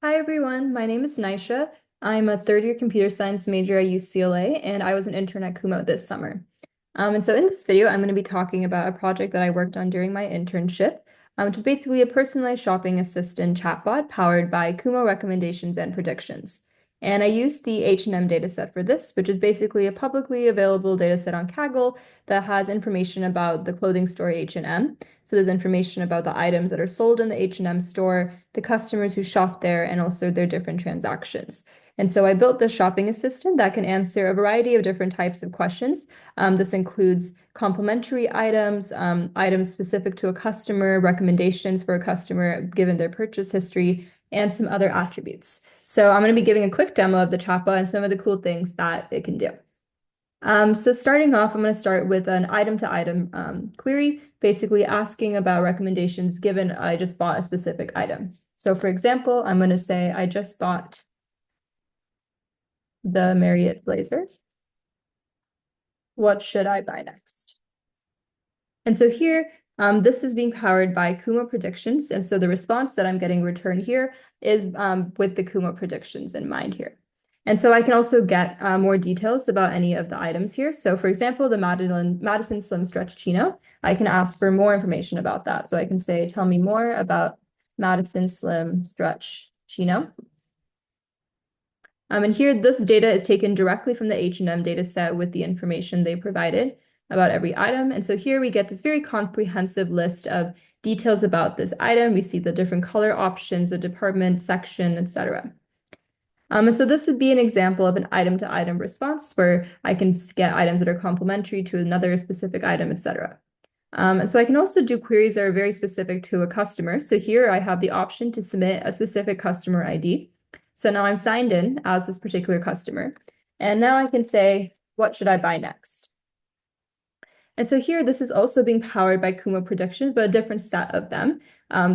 Hi everyone, my name is Naisha. I'm a third year computer science major at UCLA, and I was an intern at Kumo this summer. And so in this video, I'm going to be talking about a project that I worked on during my internship, which is basically a personalized shopping assistant chatbot powered by Kumo recommendations and predictions. And I used the H&M dataset for this, which is basically a publicly available dataset on Kaggle that has information about the clothing store H&M. So there's information about the items that are sold in the H&M store, the customers who shop there, and also their different transactions. And so I built this shopping assistant that can answer a variety of different types of questions. This includes complementary items, items specific to a customer, recommendations for a customer given their purchase history, and some other attributes. So I'm going to be giving a quick demo of the chatbot and some of the cool things that it can do. So starting off, I'm going to start with an item-to-item query, basically asking about recommendations given I just bought a specific item. So for example, I'm going to say I just bought the Marriott blazer. What should I buy next? And so here, this is being powered by Kumo predictions. And so the response that I'm getting returned here is with the Kumo predictions in mind here. And so I can also get more details about any of the items here. So for example, the Madison Slim Stretch Chino, I can ask for more information about that. So I can say, tell me more about Madison Slim Stretch Chino. And here, this data is taken directly from the H&M data set with the information they provided about every item. And so here we get this very comprehensive list of details about this item. We see the different color options, the department, section, etc. And so this would be an example of an item-to-item response where I can get items that are complementary to another specific item, etc. And so I can also do queries that are very specific to a customer. So here I have the option to submit a specific customer ID. So now I'm signed in as this particular customer. And now I can say, what should I buy next? And so here, this is also being powered by Kumo predictions, but a different set of them.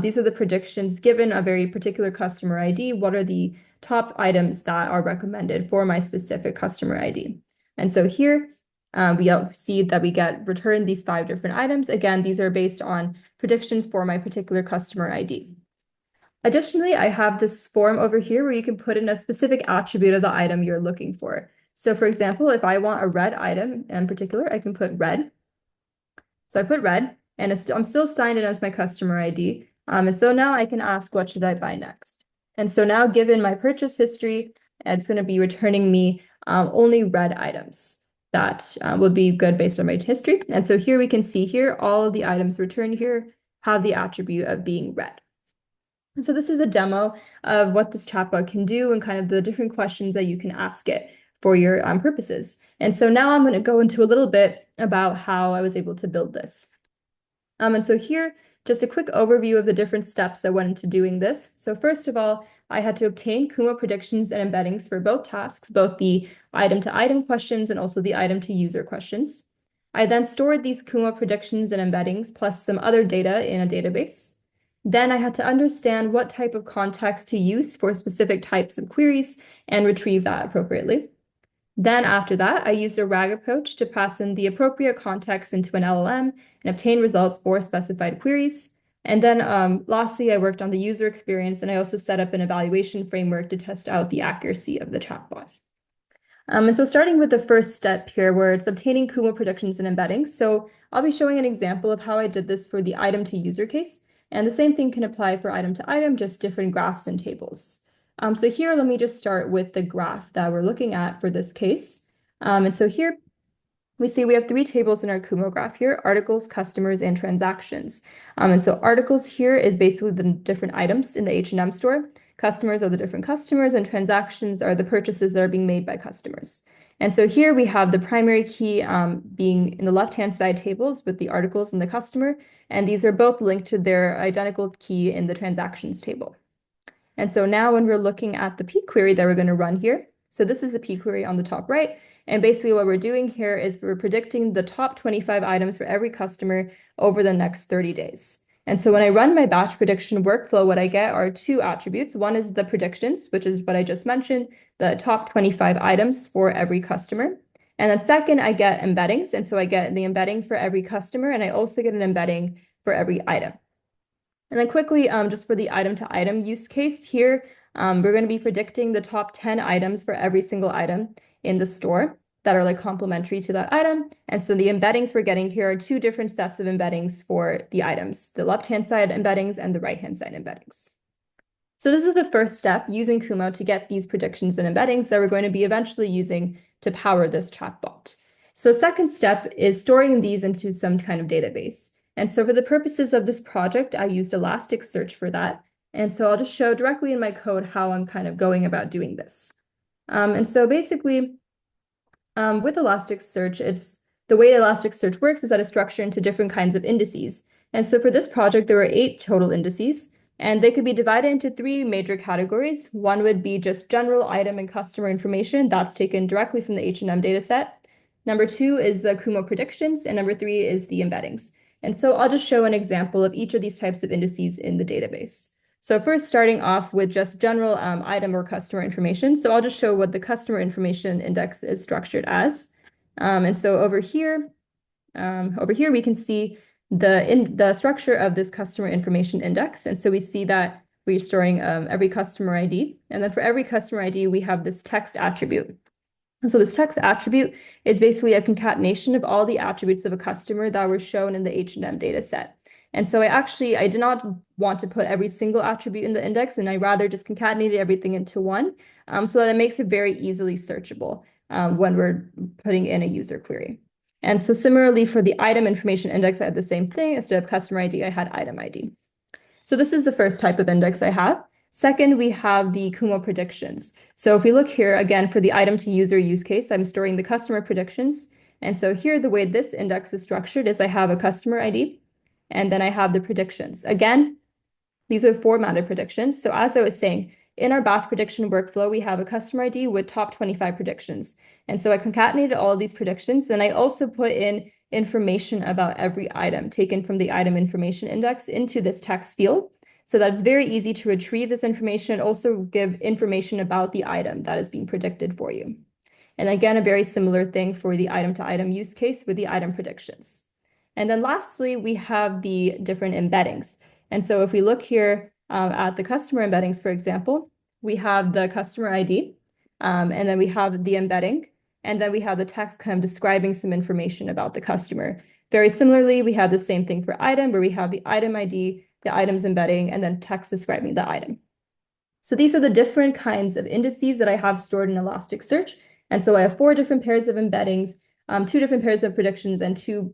These are the predictions given a very particular customer ID. What are the top items that are recommended for my specific customer ID? And so here, we see that we get returned these 5 different items. Again, these are based on predictions for my particular customer ID. Additionally, I have this form over here where you can put in a specific attribute of the item you're looking for. So for example, if I want a red item in particular, I can put red. So I put red, and I'm still signed in as my customer ID. And so now I can ask, what should I buy next? And so now, given my purchase history, it's going to be returning me only red items. That would be good based on my history. And so here we can see here, all of the items returned here have the attribute of being red. And so this is a demo of what this chatbot can do and kind of the different questions that you can ask it for your purposes. And so now I'm going to go into a little bit about how I was able to build this. And so here, just a quick overview of the different steps that went into doing this. So first of all, I had to obtain Kumo predictions and embeddings for both tasks, both the item-to-item questions and also the item-to-user questions. I then stored these Kumo predictions and embeddings plus some other data in a database. Then I had to understand what type of context to use for specific types of queries and retrieve that appropriately. Then after that, I used a RAG approach to pass in the appropriate context into an LLM and obtain results for specified queries. And then lastly, I worked on the user experience, and I also set up an evaluation framework to test out the accuracy of the chatbot. And so starting with the first step here, where it's obtaining Kumo predictions and embeddings. So I'll be showing an example of how I did this for the item to user case. And the same thing can apply for item to item, just different graphs and tables. So here, let me just start with the graph that we're looking at for this case. And so here, we see we have 3 tables in our Kumo graph here: articles, customers, and transactions. And so articles here is basically the different items in the H&M store. Customers are the different customers, and transactions are the purchases that are being made by customers. And so here we have the primary key being in the left-hand side tables with the articles and the customer, and these are both linked to their identical key in the transactions table. And so now when we're looking at the P query that we're going to run here, so this is the P query on the top right, and basically what we're doing here is we're predicting the top 25 items for every customer over the next 30 days. And so when I run my batch prediction workflow, what I get are 2 attributes. One is the predictions, which is what I just mentioned, the top 25 items for every customer. And then second, I get embeddings. And so I get the embedding for every customer, and I also get an embedding for every item. And then quickly, just for the item-to-item use case here, We're going to be predicting the top 10 items for every single item in the store that are like complementary to that item. And so the embeddings we're getting here are two different sets of embeddings for the items, the left-hand side embeddings and the right-hand side embeddings. So this is the first step, using Kumo to get these predictions and embeddings that we're going to be eventually using to power this chatbot. So second step is storing these into some kind of database. And so for the purposes of this project, I used Elasticsearch for that. And so I'll just show directly in my code how I'm kind of going about doing this. And so basically, with Elasticsearch, the way Elasticsearch works is that it's structured into different kinds of indices. And so for this project, there were 8 total indices, and they could be divided into 3 major categories. One would be just general item and customer information. That's taken directly from the H&M dataset. Number 2 is the Kumo predictions, and number 3 is the embeddings. And so I'll just show an example of each of these types of indices in the database. So first, starting off with just general item or customer information. So I'll just show what the customer information index is structured as. And so over here we can see the structure of this customer information index. And so we see that we're storing every customer ID. And then for every customer ID, we have this text attribute. And so this text attribute is basically a concatenation of all the attributes of a customer that were shown in the H&M data set. And so I did not want to put every single attribute in the index, and I rather just concatenated everything into one, so that it makes it very easily searchable when we're putting in a user query. And so similarly for the item information index, I had the same thing. Instead of customer ID, I had item ID. So this is the first type of index I have. Second, we have the Kumo predictions. So if we look here, again, for the item to user use case, I'm storing the customer predictions. And so here, the way this index is structured is I have a customer ID, and then I have the predictions. Again, these are formatted predictions. So as I was saying, in our batch prediction workflow, we have a customer ID with top 25 predictions. And so I concatenated all of these predictions. Then I also put in information about every item taken from the item information index into this text field, so that it's very easy to retrieve this information and also give information about the item that is being predicted for you. And again, a very similar thing for the item to item use case with the item predictions. And then lastly, we have the different embeddings. And so if we look here at the customer embeddings, for example, we have the customer ID, and then we have the embedding, and then we have the text kind of describing some information about the customer. Very similarly, we have the same thing for item, where we have the item ID, the items embedding, and then text describing the item. So these are the different kinds of indices that I have stored in Elasticsearch. And so I have 4 different pairs of embeddings, 2 different pairs of predictions, and 2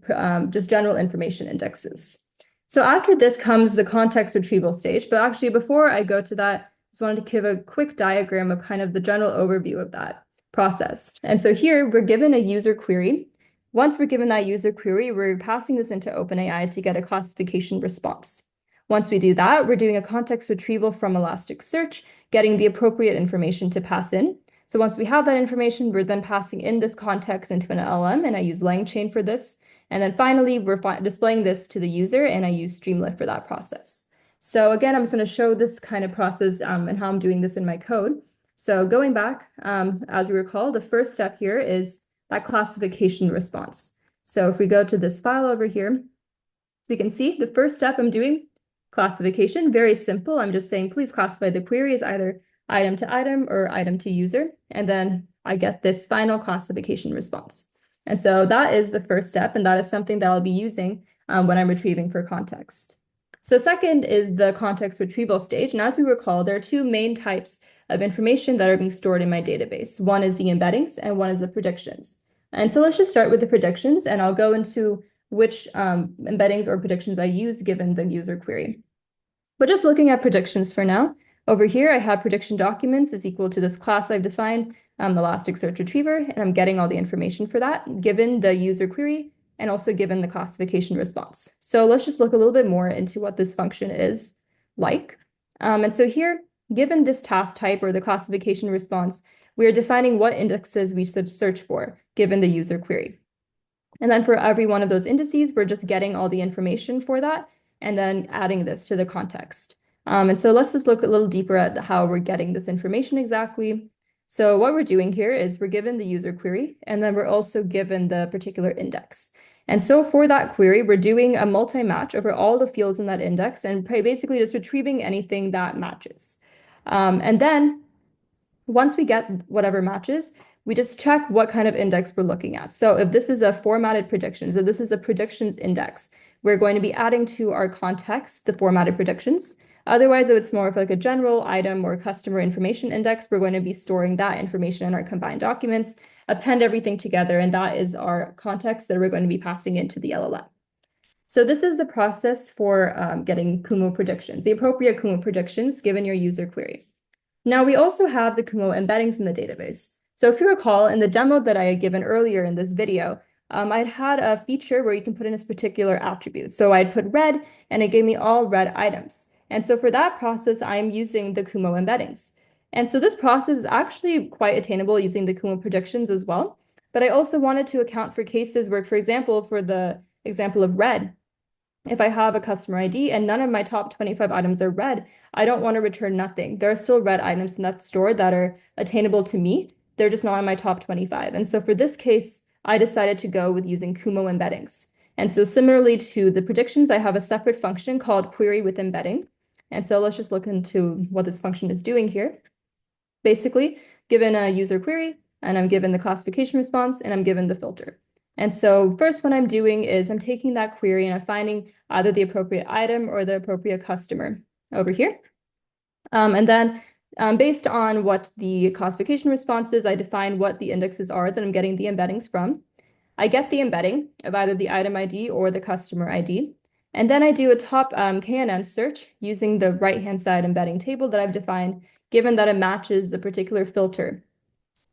just general information indexes. So after this comes the context retrieval stage. But actually, before I go to that, I just wanted to give a quick diagram of kind of the general overview of that process. And so here we're given a user query. Once we're given that user query, we're passing this into OpenAI to get a classification response. Once we do that, we're doing a context retrieval from Elasticsearch, getting the appropriate information to pass in. So once we have that information, we're then passing in this context into an LLM, and I use Langchain for this. And then finally, we're displaying this to the user, and I use Streamlit for that process. So again, I'm just going to show this kind of process and how I'm doing this in my code. So going back, as you recall, the first step here is that classification response. So if we go to this file over here, so we can see the first step I'm doing, classification, very simple. I'm just saying, please classify the query as either item to item or item to user. And then I get this final classification response. And so that is the first step. And that is something that I'll be using when I'm retrieving for context. So second is the context retrieval stage. And as we recall, there are 2 main types of information that are being stored in my database. One is the embeddings and one is the predictions. And so let's just start with the predictions, and I'll go into which embeddings or predictions I use given the user query. But just looking at predictions for now, over here I have prediction documents is equal to this class I've defined, Elasticsearch Retriever, and I'm getting all the information for that given the user query and also given the classification response. So let's just look a little bit more into what this function is like. And so here, given this task type or the classification response, we are defining what indexes we should search for given the user query. And then for every one of those indices, we're just getting all the information for that and then adding this to the context. And so let's just look a little deeper at how we're getting this information exactly. So what we're doing here is we're given the user query, and then we're also given the particular index. And so for that query, we're doing a multi-match over all the fields in that index and basically just retrieving anything that matches. And then once we get whatever matches, we just check what kind of index we're looking at. So if this is a formatted prediction, so this is a predictions index, we're going to be adding to our context the formatted predictions. Otherwise, if it's more of like a general item or customer information index, we're going to be storing that information in our combined documents, append everything together, and that is our context that we're going to be passing into the LLM. So this is the process for getting Kumo predictions, the appropriate Kumo predictions given your user query. Now we also have the Kumo embeddings in the database. So if you recall, in the demo that I had given earlier in this video, I'd had a feature where you can put in this particular attribute. So I'd put red, and it gave me all red items. And so for that process, I'm using the Kumo embeddings. And so this process is actually quite attainable using the Kumo predictions as well. But I also wanted to account for cases where, for example, for the example of red, if I have a customer ID and none of my top 25 items are red, I don't want to return nothing. There are still red items in that store that are attainable to me. They're just not in my top 25. And so for this case, I decided to go with using Kumo embeddings. And so similarly to the predictions, I have a separate function called query with embedding. And so let's just look into what this function is doing here. Basically, given a user query, and I'm given the classification response, and I'm given the filter. And so first what I'm doing is I'm taking that query and I'm finding either the appropriate item or the appropriate customer over here. And then based on what the classification response is, I define what the indexes are that I'm getting the embeddings from. I get the embedding of either the item ID or the customer ID. And then I do a top KNN search using the right-hand side embedding table that I've defined, given that it matches the particular filter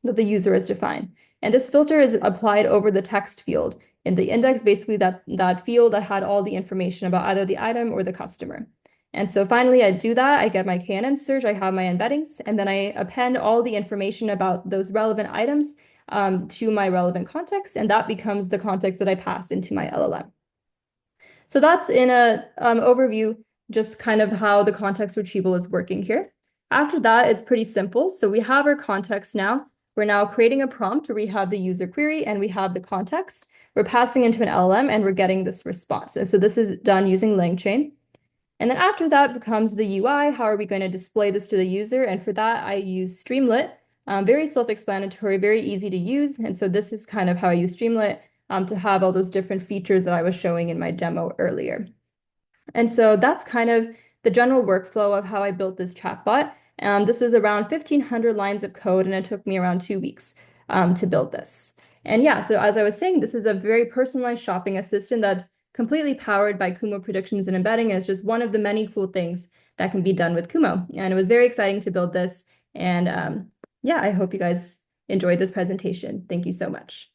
that the user has defined. And this filter is applied over the text field in the index, basically that field that had all the information about either the item or the customer. And so finally, I do that. I get my KNN search, I have my embeddings, and then I append all the information about those relevant items to my relevant context, and that becomes the context that I pass into my LLM. So that's in a overview, just kind of how the context retrieval is working here. After that, it's pretty simple. So we have our context now. We're now creating a prompt where we have the user query and we have the context. We're passing into an LLM and we're getting this response. And so this is done using Langchain. And then after that becomes the UI. How are we going to display this to the user? And for that, I use Streamlit. Very self-explanatory, very easy to use. And so this is kind of how I use Streamlit to have all those different features that I was showing in my demo earlier. And so that's kind of the general workflow of how I built this chatbot. This was around 1,500 lines of code, and it took me around 2 weeks to build this. And yeah, so as I was saying, this is a very personalized shopping assistant that's completely powered by Kumo predictions and embedding, and it's just one of the many cool things that can be done with Kumo. And it was very exciting to build this. And yeah, I hope you guys enjoyed this presentation. Thank you so much.